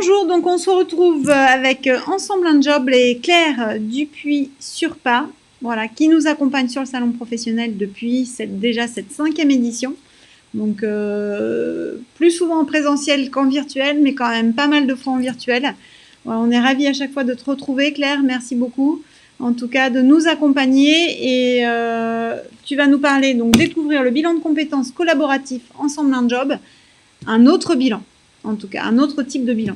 Bonjour, donc on se retrouve avec Ensemble un Job et Claire Dupuis-Surpas, voilà, qui nous accompagne sur le salon professionnel depuis déjà cette 5e édition. Donc plus souvent en présentiel qu'en virtuel, mais quand même pas mal de fois en virtuel. Voilà, on est ravis à chaque fois de te retrouver, Claire, merci beaucoup. En tout cas, de nous accompagner et tu vas nous parler, donc découvrir le bilan de compétences collaboratif Ensemble un Job, un autre bilan, en tout cas, un autre type de bilan.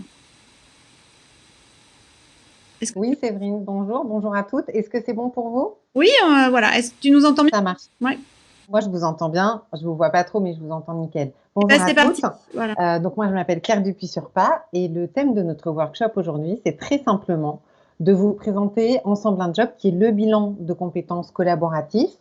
Oui, Séverine, bonjour, bonjour à toutes. Est-ce que c'est bon pour vous? Oui, voilà. Est-ce que tu nous entends bien? Ça marche. Ouais. Moi, je vous entends bien. Je vous vois pas trop, mais je vous entends nickel. Et Bonjour ben, à c'est parti. toutes. Voilà. Donc, moi, je m'appelle Claire Dupuis-Surpas et le thème de notre workshop aujourd'hui, c'est très simplement de vous présenter Ensemble un Job, qui est le bilan de compétences collaboratives.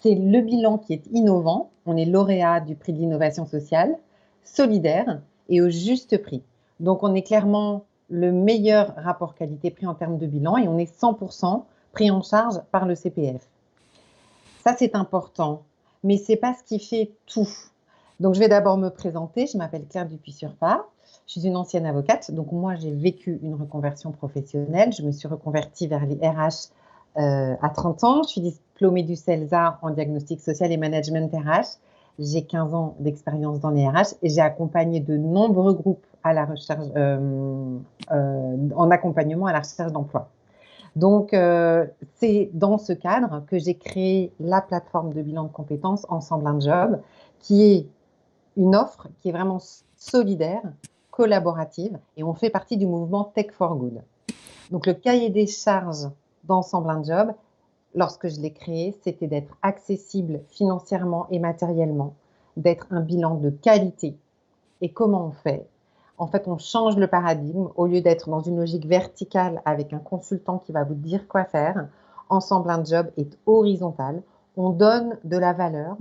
C'est le bilan qui est innovant. On est lauréat du prix de l'innovation sociale, solidaire et au juste prix. Donc, on est clairement le meilleur rapport qualité-prix en termes de bilan et on est 100% pris en charge par le CPF. Ça, c'est important, mais ce n'est pas ce qui fait tout. Donc, je vais d'abord me présenter. Je m'appelle Claire Dupuis-Surpas. Je suis une ancienne avocate. Donc, moi, j'ai vécu une reconversion professionnelle. Je me suis reconvertie vers les RH à 30 ans. Je suis diplômée du CELSA en diagnostic social et management RH. J'ai 15 ans d'expérience dans les RH et j'ai accompagné de nombreux groupes à la recherche, en accompagnement à la recherche d'emploi. Donc, c'est dans ce cadre que j'ai créé la plateforme de bilan de compétences Ensemble un Job, qui est une offre qui est vraiment solidaire, collaborative, et on fait partie du mouvement Tech for Good. Donc, le cahier des charges d'Ensemble un Job, lorsque je l'ai créé, c'était d'être accessible financièrement et matériellement, d'être un bilan de qualité. Et comment on fait? En fait, on change le paradigme. Au lieu d'être dans une logique verticale avec un consultant qui va vous dire quoi faire, Ensemble un Job est horizontal. On donne de la valeur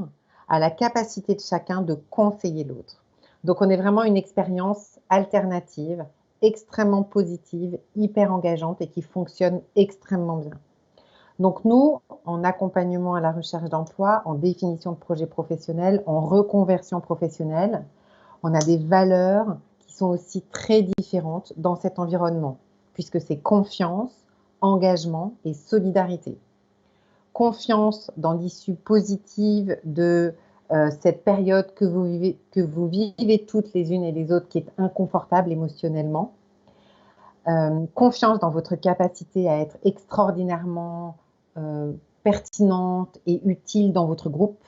à la capacité de chacun de conseiller l'autre. Donc, on est vraiment une expérience alternative, extrêmement positive, hyper engageante et qui fonctionne extrêmement bien. Donc, nous, en accompagnement à la recherche d'emploi, en définition de projet professionnel, en reconversion professionnelle, on a des valeurs qui sont aussi très différentes dans cet environnement, puisque c'est confiance, engagement et solidarité. Confiance dans l'issue positive de cette période que vous vivez toutes les unes et les autres, qui est inconfortable émotionnellement. Confiance dans votre capacité à être extraordinairement pertinente et utile dans votre groupe.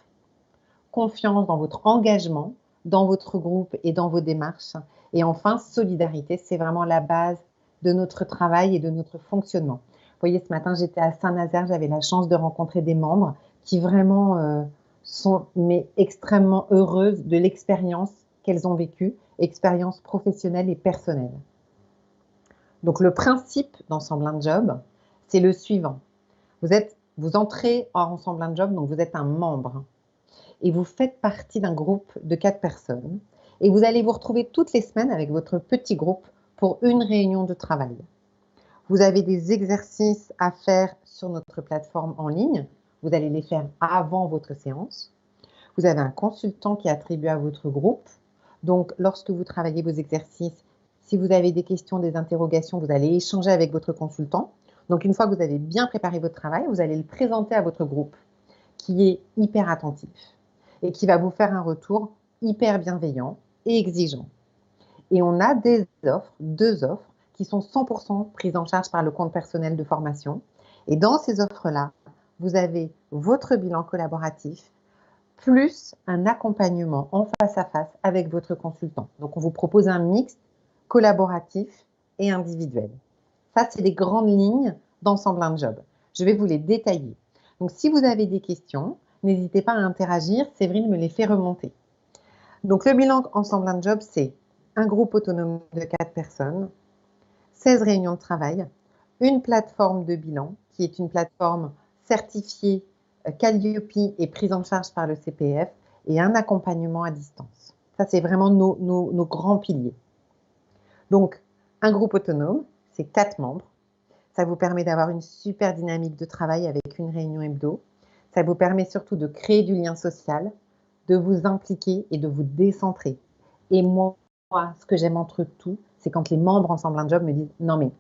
Confiance dans votre engagement, dans votre groupe et dans vos démarches. Et enfin, solidarité, c'est vraiment la base de notre travail et de notre fonctionnement. Vous voyez, ce matin, j'étais à Saint-Nazaire, j'avais la chance de rencontrer des membres qui vraiment sont extrêmement heureuses de l'expérience qu'elles ont vécue, expérience professionnelle et personnelle. Donc, le principe d'Ensemble un Job, c'est le suivant. Vous entrez en Ensemble un Job, donc vous êtes un membre. Et vous faites partie d'un groupe de 4 personnes. Et vous allez vous retrouver toutes les semaines avec votre petit groupe pour une réunion de travail. Vous avez des exercices à faire sur notre plateforme en ligne. Vous allez les faire avant votre séance. Vous avez un consultant qui est attribué à votre groupe. Donc, lorsque vous travaillez vos exercices, si vous avez des questions, des interrogations, vous allez échanger avec votre consultant. Donc, une fois que vous avez bien préparé votre travail, vous allez le présenter à votre groupe qui est hyper attentif et qui va vous faire un retour hyper bienveillant et exigeant. Et on a des offres, 2 offres, qui sont 100% prises en charge par le compte personnel de formation. Et dans ces offres-là, vous avez votre bilan collaboratif, plus un accompagnement en face à face avec votre consultant. Donc, on vous propose un mix collaboratif et individuel. Ça, c'est les grandes lignes d'Ensemble un Job. Je vais vous les détailler. Donc, si vous avez des questions, n'hésitez pas à interagir. Séverine me les fait remonter. Donc, le bilan Ensemble un Job, c'est un groupe autonome de 4 personnes, 16 réunions de travail, une plateforme de bilan qui est une plateforme certifiée Calliope et prise en charge par le CPF et un accompagnement à distance. Ça, c'est vraiment nos grands piliers. Donc, un groupe autonome, c'est 4 membres. Ça vous permet d'avoir une super dynamique de travail avec une réunion hebdo. Ça vous permet surtout de créer du lien social, de vous impliquer et de vous décentrer. Et moi, ce que j'aime entre tout, c'est quand les membres Ensemble un Job me disent « Non, mais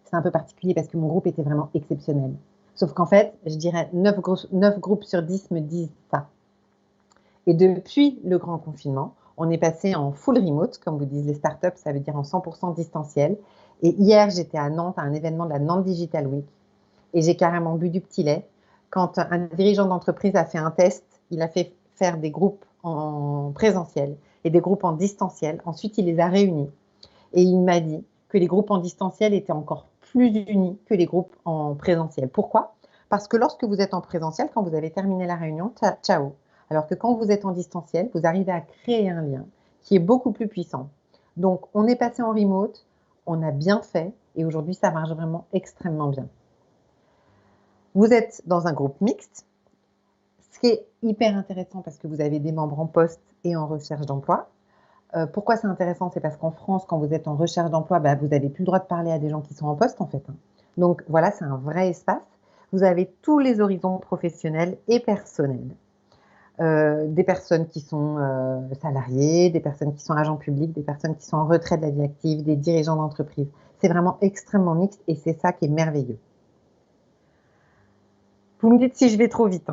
c'est un peu particulier parce que mon groupe était vraiment exceptionnel. » Sauf qu'en fait, je dirais 9 groupes sur 10 me disent ça. Et depuis le grand confinement, on est passé en full remote, comme vous disent les startups, ça veut dire en 100% distanciel. Et hier, j'étais à Nantes, à un événement de la Nantes Digital Week, et j'ai carrément bu du petit lait. Quand un dirigeant d'entreprise a fait un test, il a fait faire des groupes en présentiel et des groupes en distanciel. Ensuite, il les a réunis. Et il m'a dit que les groupes en distanciel étaient encore plus unis que les groupes en présentiel. Pourquoi? Parce que lorsque vous êtes en présentiel, quand vous avez terminé la réunion, ciao. Alors que quand vous êtes en distanciel, vous arrivez à créer un lien qui est beaucoup plus puissant. Donc, on est passé en remote, on a bien fait, et aujourd'hui, ça marche vraiment extrêmement bien. Vous êtes dans un groupe mixte, ce qui est hyper intéressant parce que vous avez des membres en poste et en recherche d'emploi. Pourquoi c'est intéressant? C'est parce qu'en France, quand vous êtes en recherche d'emploi, vous n'avez plus le droit de parler à des gens qui sont en poste, en fait. Donc voilà, c'est un vrai espace. Vous avez tous les horizons professionnels et personnels. Des personnes qui sont salariées, des personnes qui sont agents publics, des personnes qui sont en retrait de la vie active, des dirigeants d'entreprise. C'est vraiment extrêmement mixte et c'est ça qui est merveilleux. Vous me dites si je vais trop vite.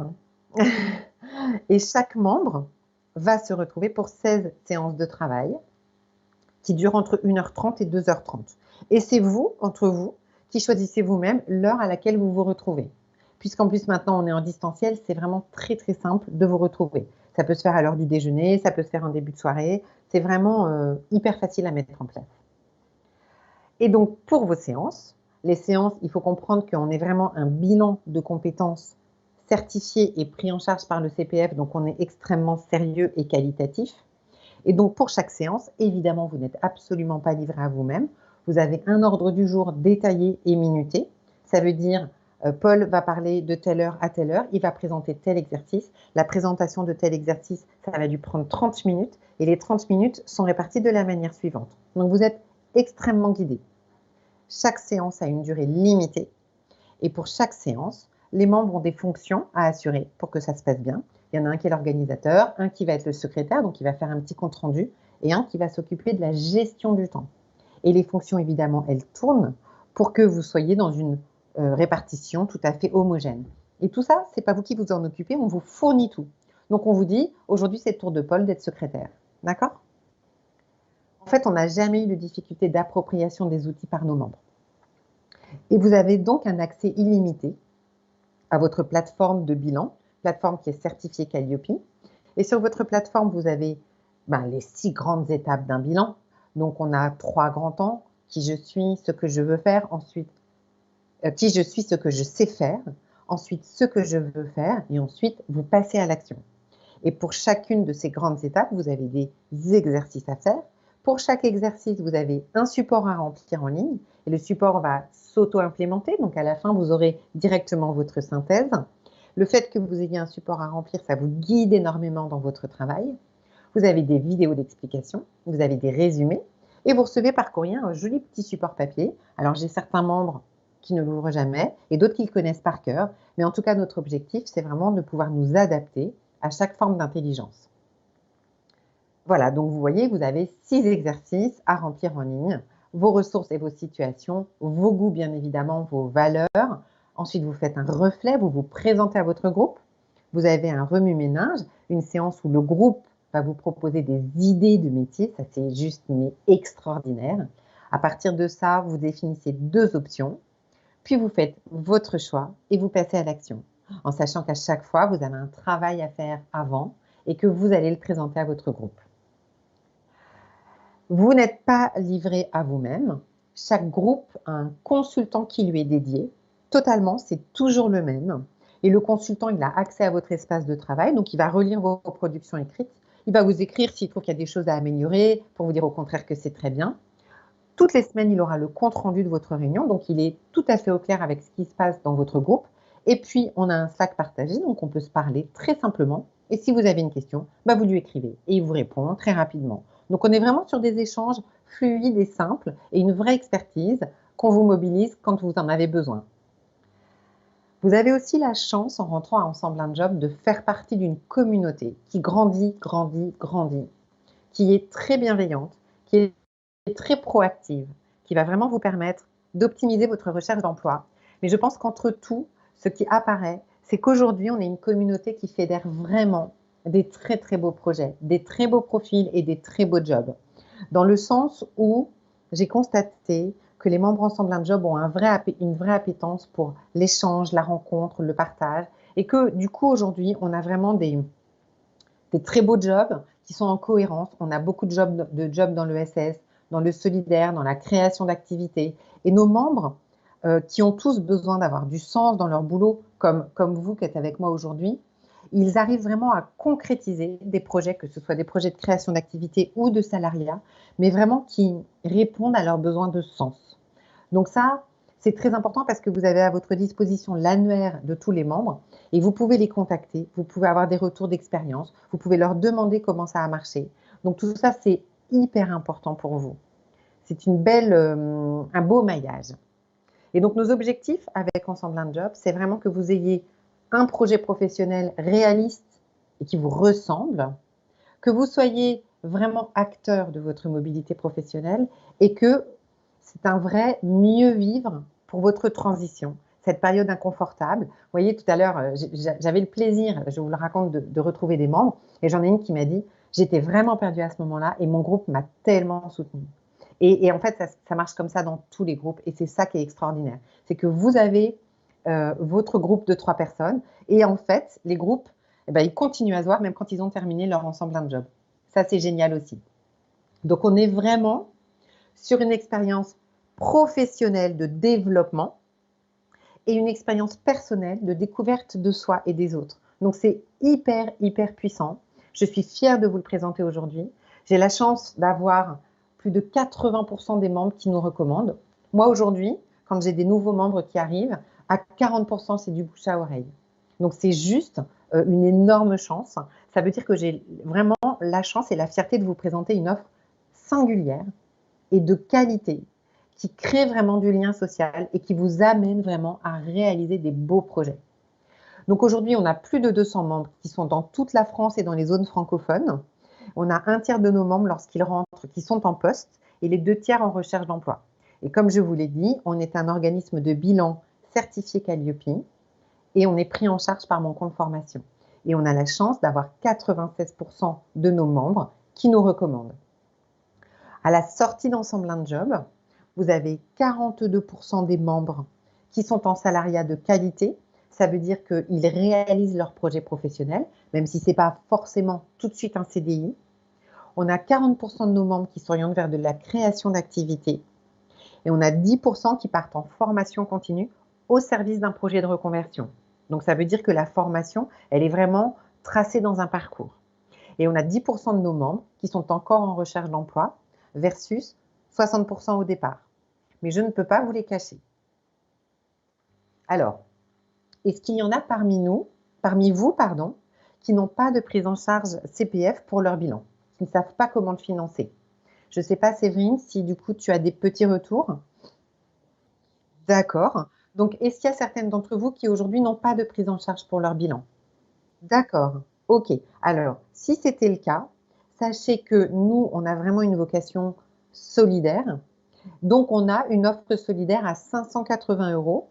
Et chaque membre va se retrouver pour 16 séances de travail qui durent entre 1h30 et 2h30. Et c'est vous, entre vous, qui choisissez vous-même l'heure à laquelle vous vous retrouvez. Puisqu'en plus maintenant on est en distanciel, c'est vraiment très très simple de vous retrouver. Ça peut se faire à l'heure du déjeuner, ça peut se faire en début de soirée, c'est vraiment hyper facile à mettre en place. Et donc pour vos séances, les séances, il faut comprendre qu'on est vraiment un bilan de compétences certifié et pris en charge par le CPF, donc on est extrêmement sérieux et qualitatif. Et donc, pour chaque séance, évidemment, vous n'êtes absolument pas livré à vous-même. Vous avez un ordre du jour détaillé et minuté. Ça veut dire, Paul va parler de telle heure à telle heure, il va présenter tel exercice. La présentation de tel exercice, ça va lui prendre 30 minutes et les 30 minutes sont réparties de la manière suivante. Donc, vous êtes extrêmement guidé. Chaque séance a une durée limitée et pour chaque séance, les membres ont des fonctions à assurer pour que ça se passe bien. Il y en a un qui est l'organisateur, un qui va être le secrétaire, donc il va faire un petit compte-rendu, et un qui va s'occuper de la gestion du temps. Et les fonctions, évidemment, elles tournent pour que vous soyez dans une répartition tout à fait homogène. Et tout ça, c'est pas vous qui vous en occupez, on vous fournit tout. Donc on vous dit, aujourd'hui c'est le tour de Paul d'être secrétaire. D'accord? En fait, on n'a jamais eu de difficulté d'appropriation des outils par nos membres. Et vous avez donc un accès illimité à votre plateforme de bilan, plateforme qui est certifiée Calliope. Et sur votre plateforme, vous avez les 6 grandes étapes d'un bilan. Donc, on a 3 grands temps, qui je suis, ce que je veux faire, ensuite, qui je suis, ce que je sais faire, ensuite, ce que je veux faire, et ensuite, vous passez à l'action. Et pour chacune de ces grandes étapes, vous avez des exercices à faire. Pour chaque exercice, vous avez un support à remplir en ligne, et le support va s'auto-implémenter, donc à la fin, vous aurez directement votre synthèse. Le fait que vous ayez un support à remplir, ça vous guide énormément dans votre travail. Vous avez des vidéos d'explication, vous avez des résumés, et vous recevez par courrier un joli petit support papier. Alors, j'ai certains membres qui ne l'ouvrent jamais, et d'autres qui le connaissent par cœur, mais en tout cas, notre objectif, c'est vraiment de pouvoir nous adapter à chaque forme d'intelligence. Voilà, donc vous voyez, vous avez 6 exercices à remplir en ligne, vos ressources et vos situations, vos goûts bien évidemment, vos valeurs. Ensuite, vous faites un reflet, vous vous présentez à votre groupe. Vous avez un remue-ménage, une séance où le groupe va vous proposer des idées de métier. Ça, c'est juste mais extraordinaire. À partir de ça, vous définissez 2 options, puis vous faites votre choix et vous passez à l'action, en sachant qu'à chaque fois, vous avez un travail à faire avant et que vous allez le présenter à votre groupe. Vous n'êtes pas livré à vous-même. Chaque groupe a un consultant qui lui est dédié. Totalement, c'est toujours le même. Et le consultant, il a accès à votre espace de travail, donc il va relire vos productions écrites. Il va vous écrire s'il trouve qu'il y a des choses à améliorer, pour vous dire au contraire que c'est très bien. Toutes les semaines, il aura le compte-rendu de votre réunion, donc il est tout à fait au clair avec ce qui se passe dans votre groupe. Et puis, on a un Slack partagé, donc on peut se parler très simplement. Et si vous avez une question, vous lui écrivez et il vous répond très rapidement. Donc, on est vraiment sur des échanges fluides et simples et une vraie expertise qu'on vous mobilise quand vous en avez besoin. Vous avez aussi la chance, en rentrant à Ensemble un Job, de faire partie d'une communauté qui grandit, grandit, grandit, qui est très bienveillante, qui est très proactive, qui va vraiment vous permettre d'optimiser votre recherche d'emploi. Mais je pense qu'entre tout, ce qui apparaît, c'est qu'aujourd'hui, on est une communauté qui fédère vraiment des très très beaux projets, des très beaux profils et des très beaux jobs. Dans le sens où j'ai constaté que les membres Ensemble un Job ont une vraie appétence pour l'échange, la rencontre, le partage, et que du coup aujourd'hui, on a vraiment des très beaux jobs qui sont en cohérence. On a beaucoup de jobs dans le SS, dans le solidaire, dans la création d'activités. Et nos membres, qui ont tous besoin d'avoir du sens dans leur boulot, comme vous qui êtes avec moi aujourd'hui, ils arrivent vraiment à concrétiser des projets, que ce soit des projets de création d'activités ou de salariat, mais vraiment qui répondent à leurs besoins de sens. Donc ça, c'est très important parce que vous avez à votre disposition l'annuaire de tous les membres et vous pouvez les contacter, vous pouvez avoir des retours d'expérience, vous pouvez leur demander comment ça a marché. Donc tout ça, c'est hyper important pour vous. C'est un beau maillage. Et donc nos objectifs avec Ensemble un Job, c'est vraiment que vous ayez un projet professionnel réaliste et qui vous ressemble, que vous soyez vraiment acteur de votre mobilité professionnelle et que c'est un vrai mieux vivre pour votre transition, cette période inconfortable. Vous voyez, tout à l'heure, j'avais le plaisir, je vous le raconte, de retrouver des membres et j'en ai une qui m'a dit « J'étais vraiment perdue à ce moment-là et mon groupe m'a tellement soutenue ». Et en fait, ça marche comme ça dans tous les groupes et c'est ça qui est extraordinaire. C'est que vous avez votre groupe de 3 personnes et en fait, les groupes, eh ben, ils continuent à se voir même quand ils ont terminé leur ensemble un job. Ça, c'est génial aussi. Donc, on est vraiment sur une expérience professionnelle de développement et une expérience personnelle de découverte de soi et des autres. Donc, c'est hyper, hyper puissant. Je suis fière de vous le présenter aujourd'hui. J'ai la chance d'avoir plus de 80% des membres qui nous recommandent. Moi, aujourd'hui, quand j'ai des nouveaux membres qui arrivent, à 40%, c'est du bouche à oreille. Donc, c'est juste une énorme chance. Ça veut dire que j'ai vraiment la chance et la fierté de vous présenter une offre singulière et de qualité qui crée vraiment du lien social et qui vous amène vraiment à réaliser des beaux projets. Donc aujourd'hui, on a plus de 200 membres qui sont dans toute la France et dans les zones francophones. On a un tiers de nos membres lorsqu'ils rentrent qui sont en poste et les 2 tiers en recherche d'emploi. Et comme je vous l'ai dit, on est un organisme de bilan certifié Calliope et on est pris en charge par mon compte formation. Et on a la chance d'avoir 96% de nos membres qui nous recommandent. À la sortie d'Ensemble un Job, vous avez 42% des membres qui sont en salariat de qualité. Ça veut dire qu'ils réalisent leur projet professionnel, même si ce n'est pas forcément tout de suite un CDI. On a 40% de nos membres qui s'orientent vers de la création d'activités. Et on a 10% qui partent en formation continue au service d'un projet de reconversion. Donc ça veut dire que la formation, elle est vraiment tracée dans un parcours. Et on a 10% de nos membres qui sont encore en recherche d'emploi versus 60% au départ. Mais je ne peux pas vous les cacher. Alors, est-ce qu'il y en a parmi vous, qui n'ont pas de prise en charge CPF pour leur bilan, qui ne savent pas comment le financer? Je ne sais pas, Séverine, si du coup tu as des petits retours. D'accord. Donc, est-ce qu'il y a certaines d'entre vous qui aujourd'hui n'ont pas de prise en charge pour leur bilan? D'accord. Ok. Alors, si c'était le cas, sachez que nous, on a vraiment une vocation solidaire. Donc, on a une offre solidaire à 580 €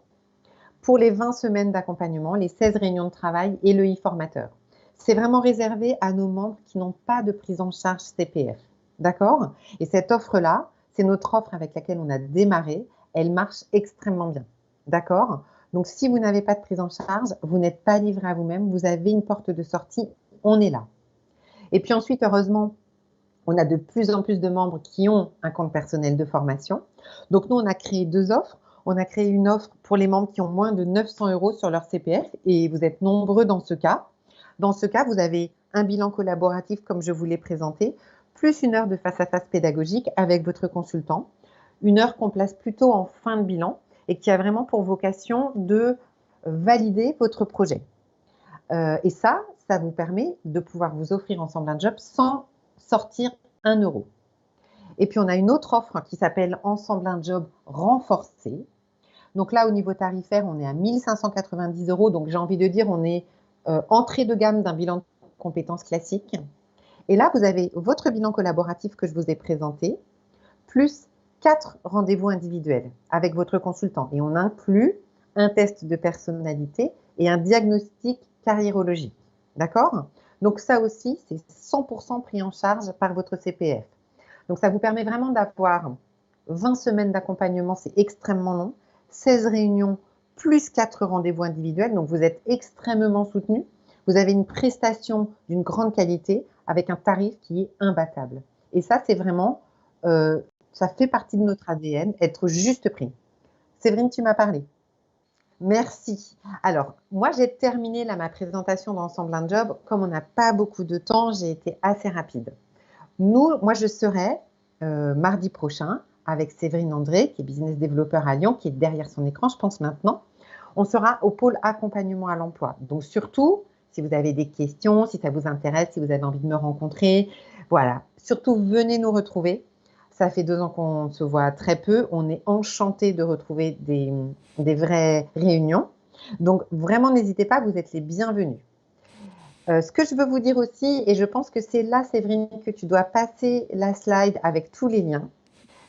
pour les 20 semaines d'accompagnement, les 16 réunions de travail et le e-formateur. C'est vraiment réservé à nos membres qui n'ont pas de prise en charge CPF. D'accord? Et cette offre-là, c'est notre offre avec laquelle on a démarré. Elle marche extrêmement bien. D'accord? Donc, si vous n'avez pas de prise en charge, vous n'êtes pas livré à vous-même, vous avez une porte de sortie, on est là. Et puis ensuite, heureusement, on a de plus en plus de membres qui ont un compte personnel de formation. Donc, nous, on a créé 2 offres. On a créé une offre pour les membres qui ont moins de 900 € sur leur CPF et vous êtes nombreux dans ce cas. Dans ce cas, vous avez un bilan collaboratif comme je vous l'ai présenté, plus une heure de face-à-face pédagogique avec votre consultant. Une heure qu'on place plutôt en fin de bilan et qui a vraiment pour vocation de valider votre projet. Et ça vous permet de pouvoir vous offrir Ensemble un Job sans sortir 1 €. Et puis, on a une autre offre qui s'appelle Ensemble un Job renforcé. Donc là, au niveau tarifaire, on est à 1 590 €. Donc, j'ai envie de dire, on est entrée de gamme d'un bilan de compétences classique. Et là, vous avez votre bilan collaboratif que je vous ai présenté, plus 4 rendez-vous individuels avec votre consultant. Et on inclut un test de personnalité et un diagnostic carriérologique. D'accord? Donc ça aussi, c'est 100% pris en charge par votre CPF. Donc ça vous permet vraiment d'avoir 20 semaines d'accompagnement, c'est extrêmement long, 16 réunions plus 4 rendez-vous individuels, donc vous êtes extrêmement soutenu. Vous avez une prestation d'une grande qualité avec un tarif qui est imbattable. Et ça, c'est vraiment, ça fait partie de notre ADN, être juste prix. Séverine, tu m'as parlé. Merci. Alors, moi, j'ai terminé là ma présentation d'Ensemble un Job. Comme on n'a pas beaucoup de temps, j'ai été assez rapide. Moi, je serai mardi prochain avec Séverine André, qui est business développeur à Lyon, qui est derrière son écran, je pense maintenant. On sera au pôle accompagnement à l'emploi. Donc, surtout, si vous avez des questions, si ça vous intéresse, si vous avez envie de me rencontrer, voilà. Surtout, venez nous retrouver. Ça fait 2 ans qu'on se voit très peu. On est enchantés de retrouver des vraies réunions. Donc, vraiment, n'hésitez pas, vous êtes les bienvenus. Ce que je veux vous dire aussi, et je pense que c'est là, Séverine, que tu dois passer la slide avec tous les liens,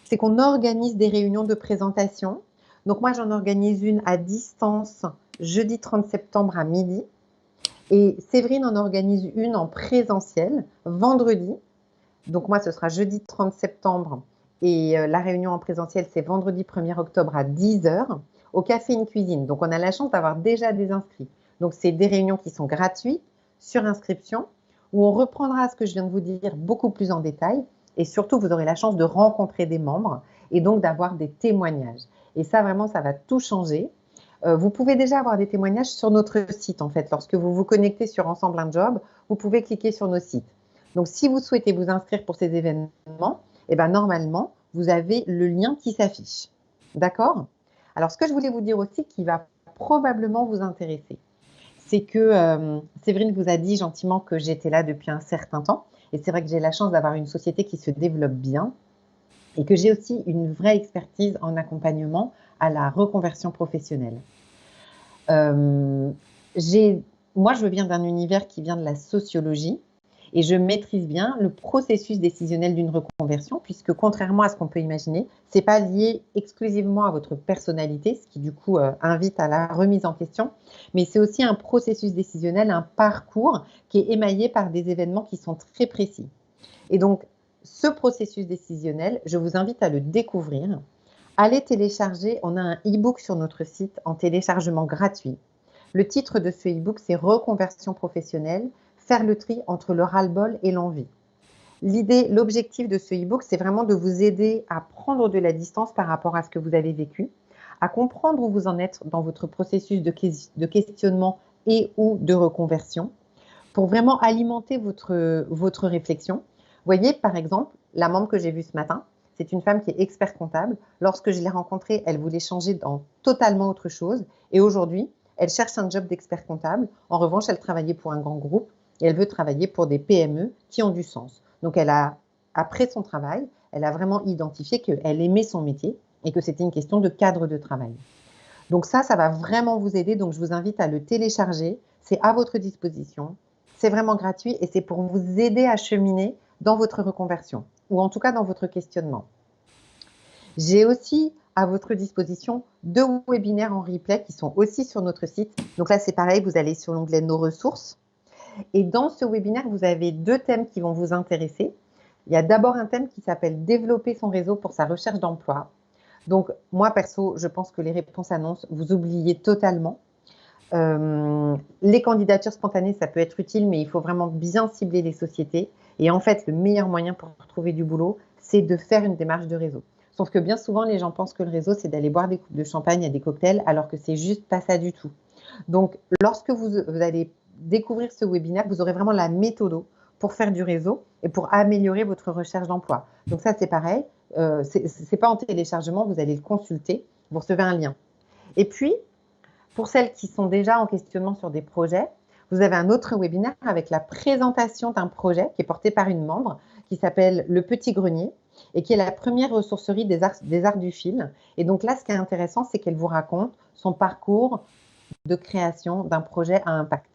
c'est qu'on organise des réunions de présentation. Donc moi, j'en organise une à distance jeudi 30 septembre à midi. Et Séverine en organise une en présentiel vendredi. Donc moi, ce sera jeudi 30 septembre. Et la réunion en présentiel, c'est vendredi 1er octobre à 10 h au Café Une Cuisine. Donc on a la chance d'avoir déjà des inscrits. Donc c'est des réunions qui sont gratuites, sur inscription, où on reprendra ce que je viens de vous dire beaucoup plus en détail. Et surtout, vous aurez la chance de rencontrer des membres et donc d'avoir des témoignages. Et ça, vraiment, ça va tout changer. Vous pouvez déjà avoir des témoignages sur notre site, en fait. Lorsque vous vous connectez sur Ensemble un Job, vous pouvez cliquer sur nos sites. Donc, si vous souhaitez vous inscrire pour ces événements, eh ben, normalement, vous avez le lien qui s'affiche. D'accord? Alors, ce que je voulais vous dire aussi, qui va probablement vous intéresser, c'est que Séverine vous a dit gentiment que j'étais là depuis un certain temps. Et c'est vrai que j'ai la chance d'avoir une société qui se développe bien et que j'ai aussi une vraie expertise en accompagnement à la reconversion professionnelle. Moi, je viens d'un univers qui vient de la sociologie et je maîtrise bien le processus décisionnel d'une reconversion puisque contrairement à ce qu'on peut imaginer, ce n'est pas lié exclusivement à votre personnalité, ce qui du coup invite à la remise en question, mais c'est aussi un processus décisionnel, un parcours qui est émaillé par des événements qui sont très précis. Et donc, ce processus décisionnel, je vous invite à le découvrir. Allez télécharger, on a un e-book sur notre site en téléchargement gratuit. Le titre de ce e-book, c'est Reconversion professionnelle, faire le tri entre le ras-le-bol et l'envie. L'objectif de ce e-book, c'est vraiment de vous aider à prendre de la distance par rapport à ce que vous avez vécu, à comprendre où vous en êtes dans votre processus de questionnement et ou de reconversion, pour vraiment alimenter votre réflexion. Vous voyez, par exemple, la membre que j'ai vue ce matin, c'est une femme qui est expert comptable. Lorsque je l'ai rencontrée, elle voulait changer dans totalement autre chose. Et aujourd'hui, elle cherche un job d'expert comptable. En revanche, elle travaillait pour un grand groupe et elle veut travailler pour des PME qui ont du sens. Donc, après son travail, elle a vraiment identifié qu'elle aimait son métier et que c'était une question de cadre de travail. Donc ça va vraiment vous aider. Donc, je vous invite à le télécharger. C'est à votre disposition. C'est vraiment gratuit et c'est pour vous aider à cheminer dans votre reconversion ou en tout cas dans votre questionnement. J'ai aussi à votre disposition 2 webinaires en replay qui sont aussi sur notre site. Donc là, c'est pareil, vous allez sur l'onglet Nos ressources. Et dans ce webinaire, vous avez 2 thèmes qui vont vous intéresser. Il y a d'abord un thème qui s'appelle Développer son réseau pour sa recherche d'emploi. Donc, moi, perso, je pense que les réponses annonces, vous oubliez totalement. Les candidatures spontanées, ça peut être utile, mais il faut vraiment bien cibler les sociétés. Et en fait, le meilleur moyen pour trouver du boulot, c'est de faire une démarche de réseau. Sauf que bien souvent, les gens pensent que le réseau, c'est d'aller boire des coupes de champagne à des cocktails, alors que c'est juste pas ça du tout. Donc, lorsque vous allez découvrir ce webinaire, vous aurez vraiment la méthode pour faire du réseau et pour améliorer votre recherche d'emploi. Donc ça, c'est pareil. C'est pas en téléchargement, vous allez le consulter, vous recevez un lien. Et puis, pour celles qui sont déjà en questionnement sur des projets, vous avez un autre webinaire avec la présentation d'un projet qui est porté par une membre qui s'appelle Le Petit Grenier et qui est la première ressourcerie des arts du fil. Et donc là, ce qui est intéressant, c'est qu'elle vous raconte son parcours de création d'un projet à impact.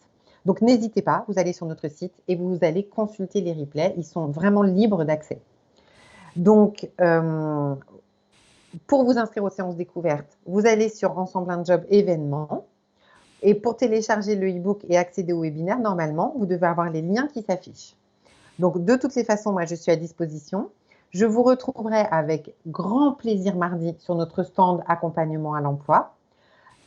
Donc n'hésitez pas, vous allez sur notre site et vous allez consulter les replays. Ils sont vraiment libres d'accès. Donc, pour vous inscrire aux séances découvertes, vous allez sur Ensemble un Job événements. Et pour télécharger le e-book et accéder au webinaire, normalement, vous devez avoir les liens qui s'affichent. Donc, de toutes les façons, moi, je suis à disposition. Je vous retrouverai avec grand plaisir mardi sur notre stand accompagnement à l'emploi.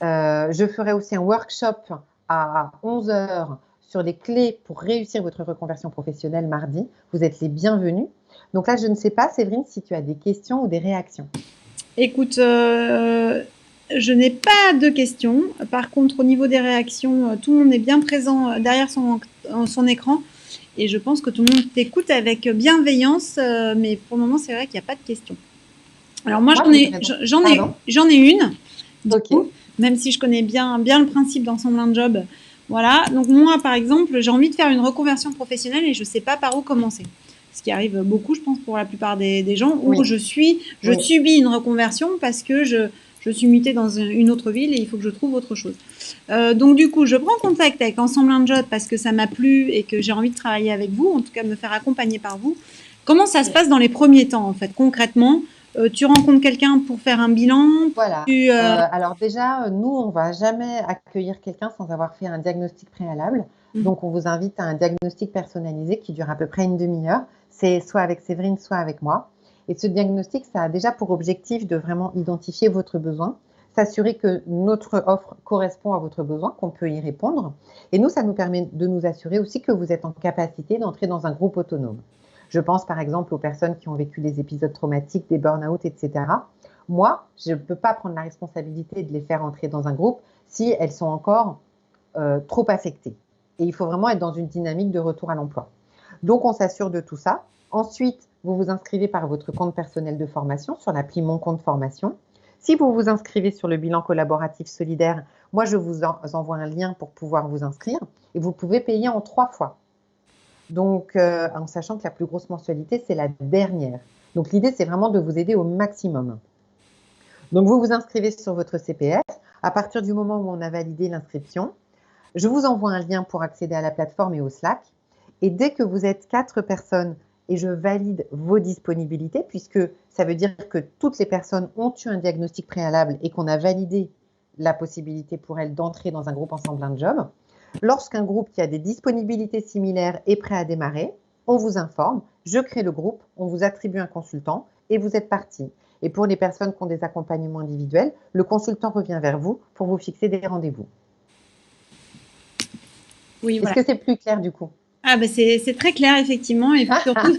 Je ferai aussi un workshop à 11 heures sur les clés pour réussir votre reconversion professionnelle mardi. Vous êtes les bienvenus. Donc là, je ne sais pas, Séverine, si tu as des questions ou des réactions. Écoute, je n'ai pas de questions. Par contre, au niveau des réactions, tout le monde est bien présent derrière son écran. Et je pense que tout le monde t'écoute avec bienveillance. Mais pour le moment, c'est vrai qu'il n'y a pas de questions. Alors moi, j'en ai une. Du coup, même si je connais bien le principe d'Ensemble un Job. Voilà. Donc moi, par exemple, j'ai envie de faire une reconversion professionnelle et je ne sais pas par où commencer. Ce qui arrive beaucoup, je pense, pour la plupart des gens, où je subis une reconversion parce que je suis mutée dans une autre ville et il faut que je trouve autre chose. Donc du coup, je prends contact avec Ensemble un Job parce que ça m'a plu et que j'ai envie de travailler avec vous, en tout cas de me faire accompagner par vous. Comment ça se passe dans les premiers temps, en fait, concrètement? Tu rencontres quelqu'un pour faire un bilan? Voilà. Alors déjà, nous, on ne va jamais accueillir quelqu'un sans avoir fait un diagnostic préalable. Donc, on vous invite à un diagnostic personnalisé qui dure à peu près une demi-heure. C'est soit avec Séverine, soit avec moi. Et ce diagnostic, ça a déjà pour objectif de vraiment identifier votre besoin, s'assurer que notre offre correspond à votre besoin, qu'on peut y répondre. Et nous, ça nous permet de nous assurer aussi que vous êtes en capacité d'entrer dans un groupe autonome. Je pense par exemple aux personnes qui ont vécu des épisodes traumatiques, des burn-out, etc. Moi, je ne peux pas prendre la responsabilité de les faire entrer dans un groupe si elles sont encore trop affectées. Et il faut vraiment être dans une dynamique de retour à l'emploi. Donc, on s'assure de tout ça. Ensuite, vous vous inscrivez par votre compte personnel de formation sur l'appli Mon Compte Formation. Si vous vous inscrivez sur le bilan collaboratif solidaire, moi, je vous envoie un lien pour pouvoir vous inscrire et vous pouvez payer en 3 fois. Donc, en sachant que la plus grosse mensualité, c'est la dernière. Donc, l'idée, c'est vraiment de vous aider au maximum. Donc, vous vous inscrivez sur votre CPF. À partir du moment où on a validé l'inscription, je vous envoie un lien pour accéder à la plateforme et au Slack. Et dès que vous êtes 4 personnes et je valide vos disponibilités, puisque ça veut dire que toutes les personnes ont eu un diagnostic préalable et qu'on a validé la possibilité pour elles d'entrer dans un groupe Ensemble un Job, lorsqu'un groupe qui a des disponibilités similaires est prêt à démarrer, on vous informe, je crée le groupe, on vous attribue un consultant et vous êtes parti. Et pour les personnes qui ont des accompagnements individuels, le consultant revient vers vous pour vous fixer des rendez-vous. Oui, voilà. Est-ce que c'est plus clair du coup? Ah ben c'est très clair effectivement et surtout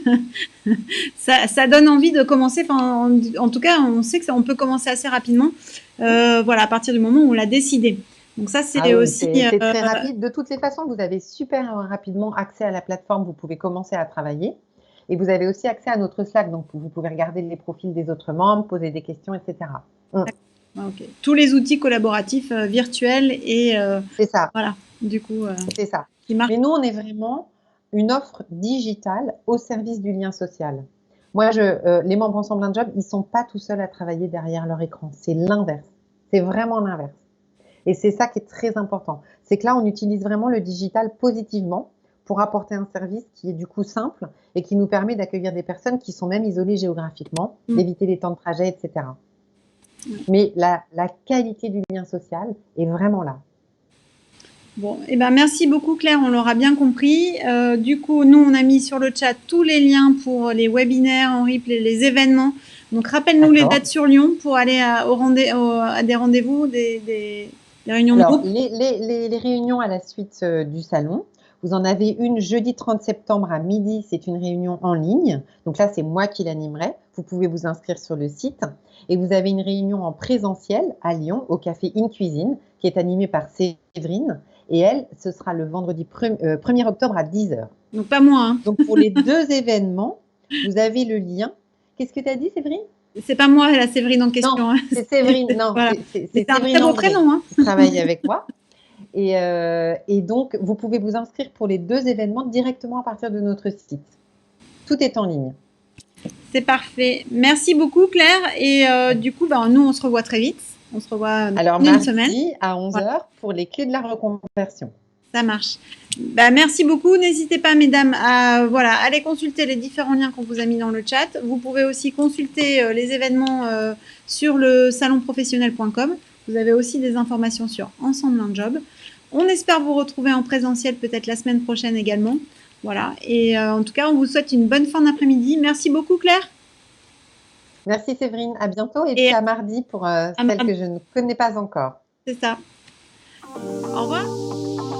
ça donne envie de commencer. Enfin, en tout cas, on sait que on peut commencer assez rapidement. Voilà, à partir du moment où on l'a décidé. Donc ça c'est aussi c'est très rapide. De toutes les façons, vous avez super rapidement accès à la plateforme. Vous pouvez commencer à travailler et vous avez aussi accès à notre Slack. Donc vous pouvez regarder les profils des autres membres, poser des questions, etc. Okay. Tous les outils collaboratifs virtuels et c'est ça. Voilà. Du coup, c'est ça. Mais nous, on est vraiment une offre digitale au service du lien social. Moi, les membres Ensemble un Job, ils ne sont pas tout seuls à travailler derrière leur écran. C'est l'inverse. C'est vraiment l'inverse. Et c'est ça qui est très important. C'est que là, on utilise vraiment le digital positivement pour apporter un service qui est du coup simple et qui nous permet d'accueillir des personnes qui sont même isolées géographiquement, d'éviter les temps de trajet, etc. Mais la qualité du lien social est vraiment là. Bon, eh ben merci beaucoup Claire, on l'aura bien compris. Du coup, nous, on a mis sur le chat tous les liens pour les webinaires en replay, les événements. Donc, rappelle-nous les dates sur Lyon pour aller à des rendez-vous, des réunions de groupe. Les réunions à la suite du salon. Vous en avez une jeudi 30 septembre à midi, c'est une réunion en ligne. Donc là, c'est moi qui l'animerai. Vous pouvez vous inscrire sur le site. Et vous avez une réunion en présentiel à Lyon, au café In Cuisine, qui est animée par Séverine. Et elle, ce sera le vendredi 1er octobre à 10h. Donc pas moi. Hein. Donc pour les 2 événements, vous avez le lien. Qu'est-ce que tu as dit, Séverine? C'est pas moi, la Séverine en question. Non, c'est Séverine. Non, voilà. c'est un très beau prénom. Hein. Qui travaille avec moi. Et donc, vous pouvez vous inscrire pour les 2 événements directement à partir de notre site. Tout est en ligne. C'est parfait. Merci beaucoup, Claire. Et du coup, nous, on se revoit très vite. On se revoit dans une semaine. À 11h pour les clés de la reconversion. Ça marche. Bah, merci beaucoup. N'hésitez pas, mesdames, à voilà, aller consulter les différents liens qu'on vous a mis dans le chat. Vous pouvez aussi consulter les événements sur le salonprofessionnel.com. Vous avez aussi des informations sur Ensemble un job. On espère vous retrouver en présentiel peut-être la semaine prochaine également. Voilà. Et en tout cas, on vous souhaite une bonne fin d'après-midi. Merci beaucoup, Claire. Merci Séverine, à bientôt et Et puis à mardi pour à celles mardi. que je ne connais pas encore. C'est ça. Au revoir.